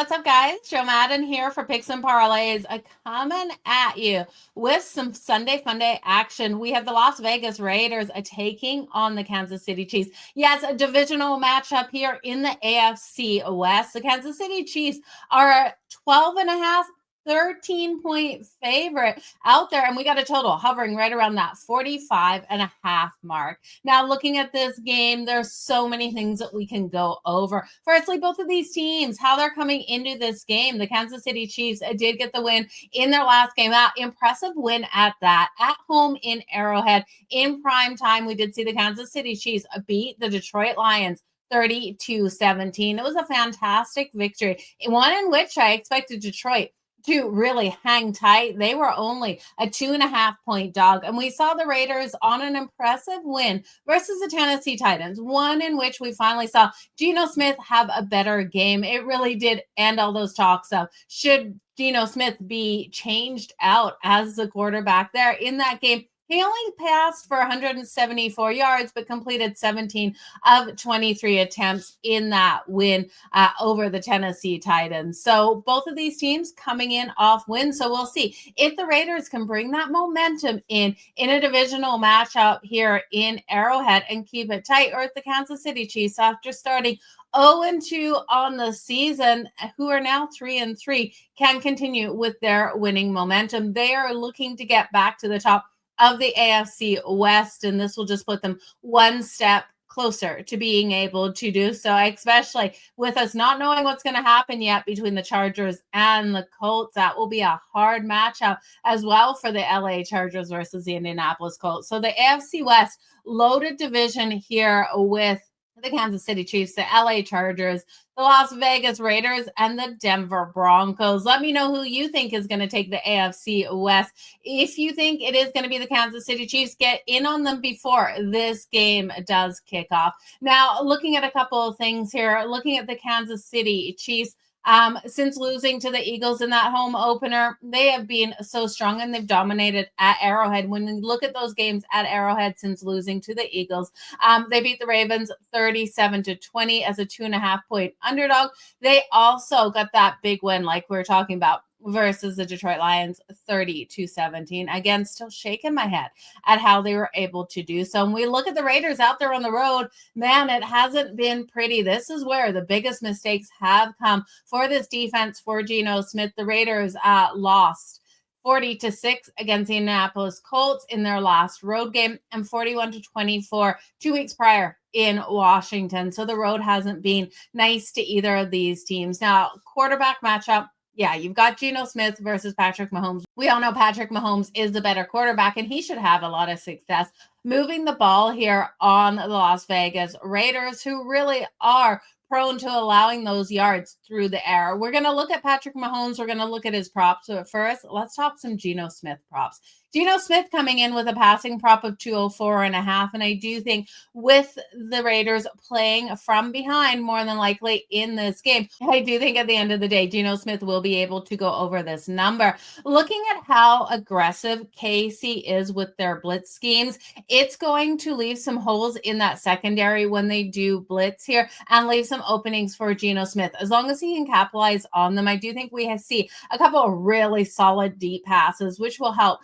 what's up, guys? Joe Madden here for Picks and Parlays, coming at you with some Sunday Funday action. We have the Las Vegas Raiders taking on the Kansas City Chiefs. Yes, a divisional matchup here in the AFC West. The Kansas City Chiefs are 12.5, 13-point favorite out there, and we got a total hovering right around that 45.5 mark. Now, looking at this game, there's so many things that we can go over. Firstly, both of these teams, how they're coming into this game. The Kansas City Chiefs did get the win in their last game out. Impressive win at that, at home in Arrowhead in prime time. We did see the Kansas City Chiefs beat the Detroit Lions 30-17. It was a fantastic victory, one in which I expected Detroit to really hang tight. They were only a 2.5-point dog. And we saw the Raiders on an impressive win versus the Tennessee Titans, one in which we finally saw Geno Smith have a better game. It really did end all those talks of should Geno Smith be changed out as the quarterback there in that game. He only passed for 174 yards, but completed 17 of 23 attempts in that win over the Tennessee Titans. So both of these teams coming in off wins. So we'll see if the Raiders can bring that momentum in a divisional matchup here in Arrowhead and keep it tight, or if the Kansas City Chiefs, after starting 0-2 on the season, who are now 3-3, can continue with their winning momentum. They are looking to get back to the top of the AFC West, and this will just put them one step closer to being able to do so, especially with us not knowing what's going to happen yet between the Chargers and the Colts. That will be a hard matchup as well for the LA Chargers versus the Indianapolis Colts. So the AFC West, loaded division here with the Kansas City Chiefs, the LA Chargers, the Las Vegas Raiders, and the Denver Broncos. Let me know who you think is going to take the AFC West. If you think it is going to be the Kansas City Chiefs, get in on them before this game does kick off. Now, looking at a couple of things here, looking at the Kansas City Chiefs, since losing to the Eagles in that home opener, they have been so strong and they've dominated at Arrowhead. When you look at those games at Arrowhead since losing to the Eagles, they beat the Ravens 37-20 as a 2.5-point underdog. They also got that big win, like we were talking about, versus the Detroit Lions 30-17. Again, still shaking my head at how they were able to do so. And we look at the Raiders out there on the road, man, it hasn't been pretty. This is where the biggest mistakes have come for this defense for Geno Smith. The Raiders lost 40-6 against the Indianapolis Colts in their last road game, and 41-24 2 weeks prior in Washington. So the road hasn't been nice to either of these teams. Now, quarterback matchup. Yeah, you've got Geno Smith versus Patrick Mahomes. We all know Patrick Mahomes is the better quarterback, and he should have a lot of success moving the ball here on the Las Vegas Raiders, who really are prone to allowing those yards through the air. We're going to look at Patrick Mahomes. We're going to look at his props. So first, let's talk some Geno Smith props. Geno Smith coming in with a passing prop of 204.5. And I do think with the Raiders playing from behind more than likely in this game, I do think at the end of the day, Geno Smith will be able to go over this number. Looking at how aggressive KC is with their blitz schemes, it's going to leave some holes in that secondary when they do blitz here and leave some openings for Geno Smith. As long as he can capitalize on them, I do think we see a couple of really solid deep passes, which will help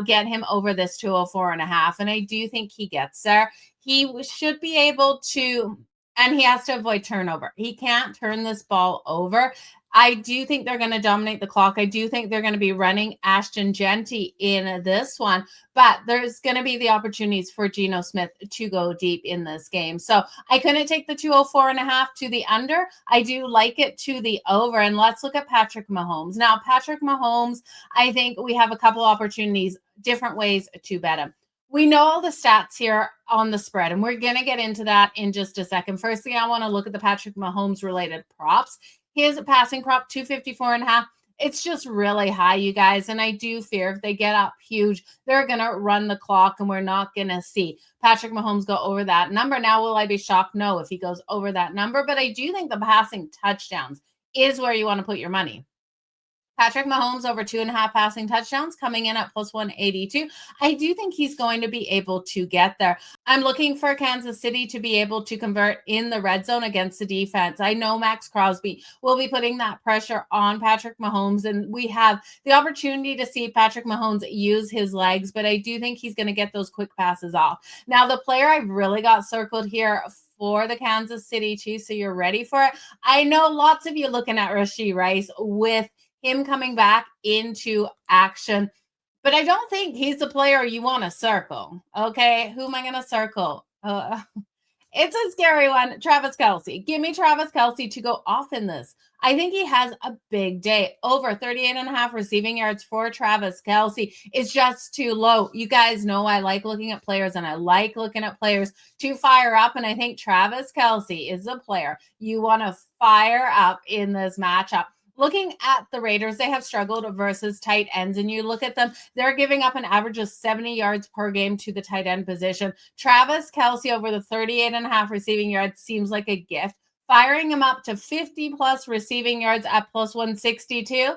get him over this 204.5. And I do think he gets there. He should be able to, and he has to avoid turnover. He can't turn this ball over. I do think they're going to dominate the clock. I do think they're going to be running Ashton Genty in this one, but there's going to be the opportunities for Geno Smith to go deep in this game. So I couldn't take the 204.5 to the under. I do like it to the over. And let's look at Patrick Mahomes. Now, Patrick Mahomes, I think we have a couple opportunities, different ways to bet him. We know all the stats here on the spread, and we're going to get into that in just a second. First thing, I want to look at the Patrick Mahomes related props. His passing prop, 254.5. It's just really high, you guys. And I do fear if they get up huge, they're going to run the clock and we're not going to see Patrick Mahomes go over that number. Now, will I be shocked? No, if he goes over that number. But I do think the passing touchdowns is where you want to put your money. Patrick Mahomes over 2.5 passing touchdowns coming in at plus 182. I do think he's going to be able to get there. I'm looking for Kansas City to be able to convert in the red zone against the defense. I know Max Crosby will be putting that pressure on Patrick Mahomes, and we have the opportunity to see Patrick Mahomes use his legs, but I do think he's going to get those quick passes off. Now, the player I've really got circled here for the Kansas City Chiefs, so you're ready for it. I know lots of you looking at Rashee Rice with him coming back into action. But I don't think he's the player you want to circle. Okay, who am I going to circle? It's a scary one. Travis Kelce. Give me Travis Kelce to go off in this. I think he has a big day. Over 38.5 receiving yards for Travis Kelce is just too low. You guys know I like looking at players, and I like looking at players to fire up. And I think Travis Kelce is a player you want to fire up in this matchup. Looking at the Raiders, they have struggled versus tight ends, and you look at them, they're giving up an average of 70 yards per game to the tight end position. Travis Kelce over the 38.5 receiving yards seems like a gift. Firing him up to 50 plus receiving yards at plus 162.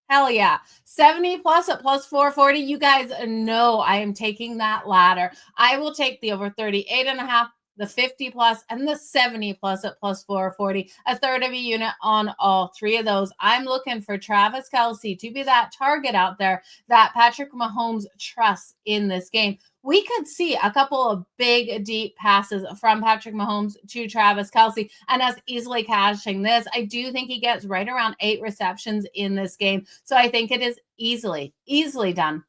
Hell yeah. 70 plus at plus 440. You guys know I am taking that ladder. I will take the over 38.5, the 50 plus, and the 70 plus at plus 440, a third of a unit on all three of those. I'm looking for Travis Kelce to be that target out there that Patrick Mahomes trusts in this game. We could see a couple of big, deep passes from Patrick Mahomes to Travis Kelce and us easily cashing this. I do think he gets right around 8 receptions in this game. So I think it is easily done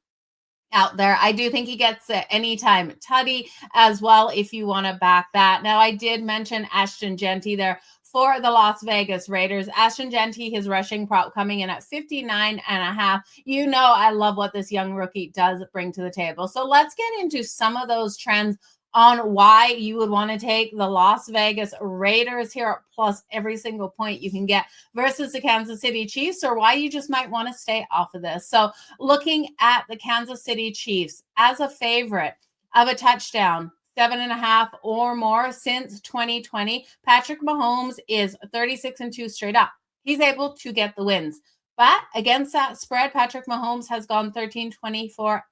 out there. I do think he gets it anytime tutty as well if you want to back that. Now, I did mention Ashton Jeanty there for the Las Vegas Raiders. Ashton Jeanty, his rushing prop coming in at 59.5. You know I love what this young rookie does bring to the table. So let's get into some of those trends on why you would want to take the Las Vegas Raiders here plus every single point you can get versus the Kansas City Chiefs, or why you just might want to stay off of this. So looking at the Kansas City Chiefs as a favorite of a touchdown, 7.5 or more since 2020, Patrick Mahomes is 36-2 straight up. He's able to get the wins. But against that spread, Patrick Mahomes has gone 13-24-1.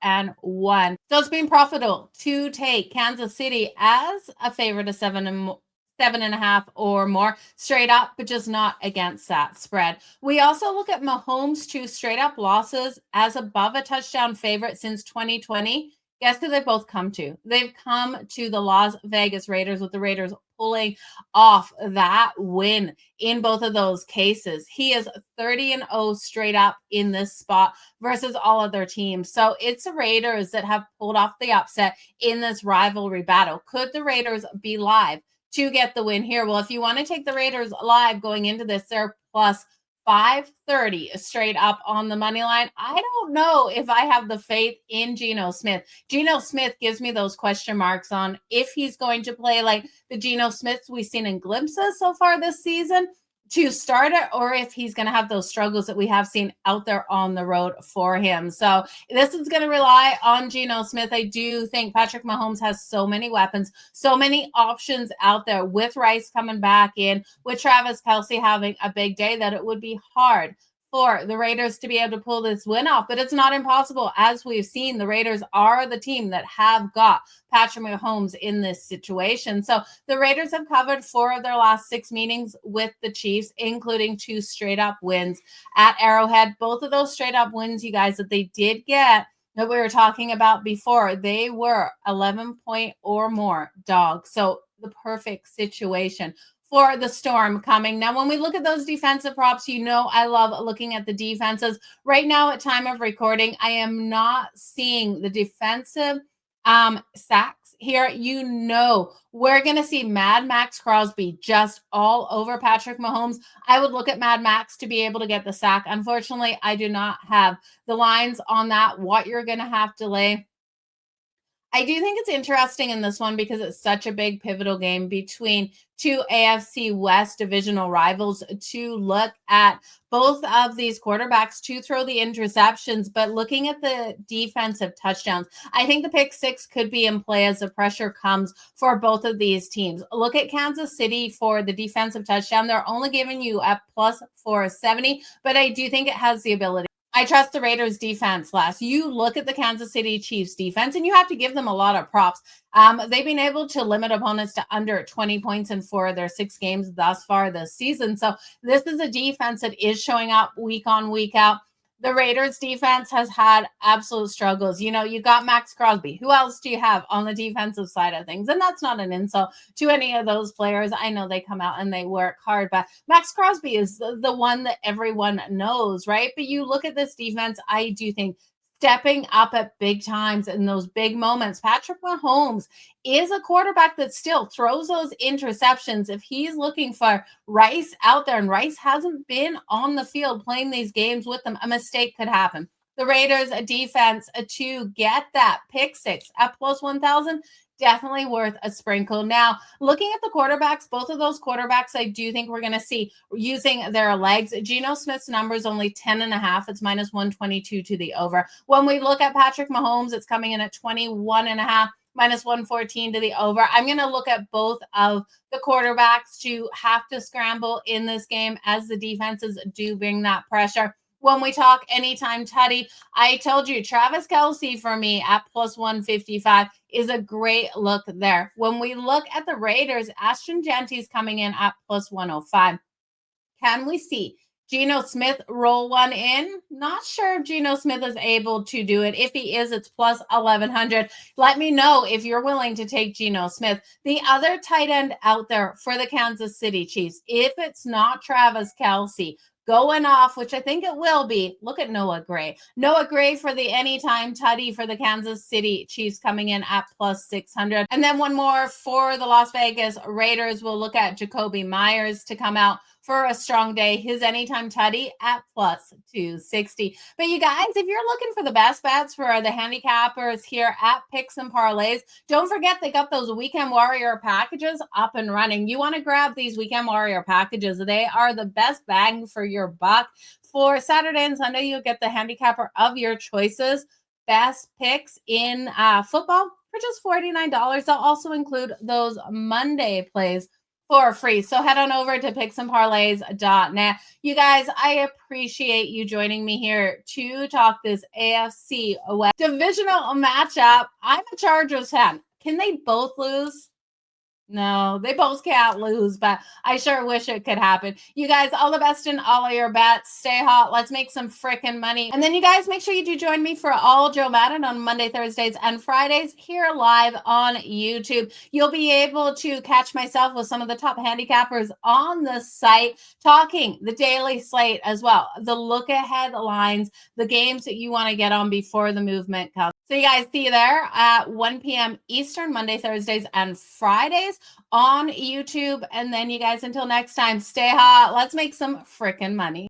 So it's been profitable to take Kansas City as a favorite of 7.5 or more straight up, but just not against that spread. We also look at Mahomes' 2 straight up losses as above a touchdown favorite since 2020. Guess who they've both come to? They've come to the Las Vegas Raiders, with the Raiders pulling off that win in both of those cases. He is 30-0 straight up in this spot versus all other teams. So it's the Raiders that have pulled off the upset in this rivalry battle. Could the Raiders be live to get the win here? Well, if you want to take the Raiders live going into this, they're plus 530 straight up on the money line. I don't know if I have the faith in Geno Smith. Geno Smith gives me those question marks on if he's going to play like the Geno Smiths we've seen in glimpses so far this season to start it, or if he's going to have those struggles that we have seen out there on the road for him. So this is going to rely on Geno Smith. I do think Patrick Mahomes has so many weapons, so many options out there, with Rice coming back in, with Travis Kelce having a big day, that it would be hard for the Raiders to be able to pull this win off. But it's not impossible. As we've seen, the Raiders are the team that have got Patrick Mahomes in this situation. So the Raiders have covered 4 of their last 6 meetings with the Chiefs, including 2 straight up wins at Arrowhead. Both of those straight up wins, you guys, that they did get, that we were talking about before, they were 11-point or more dogs. So the perfect situation for the Storm coming. Now, when we look at those defensive props, you know I love looking at the defenses. Right now, at time of recording, I am not seeing the defensive sacks here. You know we're going to see Mad Max Crosby just all over Patrick Mahomes. I would look at Mad Max to be able to get the sack. Unfortunately, I do not have the lines on that, what you're going to have to lay. I do think it's interesting in this one because it's such a big pivotal game between 2 AFC West divisional rivals to look at both of these quarterbacks to throw the interceptions. But looking at the defensive touchdowns, I think the pick 6 could be in play as the pressure comes for both of these teams. Look at Kansas City for the defensive touchdown. They're only giving you a plus 470, but I do think it has the ability I trust the Raiders defense less. You look at the Kansas City Chiefs defense, and you have to give them a lot of props. They've been able to limit opponents to under 20 points in 4 of their 6 games thus far this season. So this is a defense that is showing up week on, week out. The Raiders defense has had absolute struggles. You got Max Crosby. Who else do you have on the defensive side of things? And that's not an insult to any of those players. I know they come out and they work hard, but Max Crosby is the one that everyone knows, right? But you look at this defense, I do think stepping up at big times in those big moments. Patrick Mahomes is a quarterback that still throws those interceptions. If he's looking for Rice out there, and Rice hasn't been on the field playing these games with them, a mistake could happen. The Raiders defense to get that pick six at plus 1,000, definitely worth a sprinkle. Now, looking at the quarterbacks, both of those quarterbacks, I do think we're going to see using their legs. Geno Smith's number is only 10.5. It's minus 122 to the over. When we look at Patrick Mahomes, it's coming in at 21.5. Minus 114 to the over. I'm going to look at both of the quarterbacks to have to scramble in this game as the defenses do bring that pressure. When we talk anytime tutty, I told you Travis Kelce for me at plus 155 is a great look there. When we look at the Raiders, Ashton Genty's coming in at plus 105. Can we see Geno Smith roll one in? Not sure if Geno Smith is able to do it. If he is, it's plus 1,100. Let me know if you're willing to take Geno Smith. The other tight end out there for the Kansas City Chiefs, if it's not Travis Kelce, going off, which I think it will be. Look at Noah Gray. Noah Gray for the anytime tutty for the Kansas City Chiefs coming in at plus 600. And then one more for the Las Vegas Raiders. We'll look at Jacoby Myers to come out for a strong day. His anytime tutty at plus 260. But you guys, if you're looking for the best bets for the handicappers here at Picks and Parlays, don't forget they got those Weekend Warrior packages up and running. You want to grab these Weekend Warrior packages. They are the best bang for your buck. For Saturday and Sunday, you'll get the handicapper of your choices. Best picks in football for just $49. They'll also include those Monday plays for free. So head on over to picksandparlays.net. You guys, I appreciate you joining me here to talk this AFC West divisional matchup. I'm a Chargers fan. Can they both lose? No, they both can't lose, but I sure wish it could happen. You guys, all the best in all of your bets. Stay hot. Let's make some freaking money. And then you guys, make sure you do join me for All Joe Madden on Monday, Thursdays, and Fridays here live on YouTube. You'll be able to catch myself with some of the top handicappers on the site, talking the daily slate as well, the look ahead lines, the games that you want to get on before the movement comes. So you guys, see you there at 1 p.m. Eastern, Monday, Thursdays, and Fridays on YouTube. And then you guys, until next time, stay hot. Let's make some freaking money.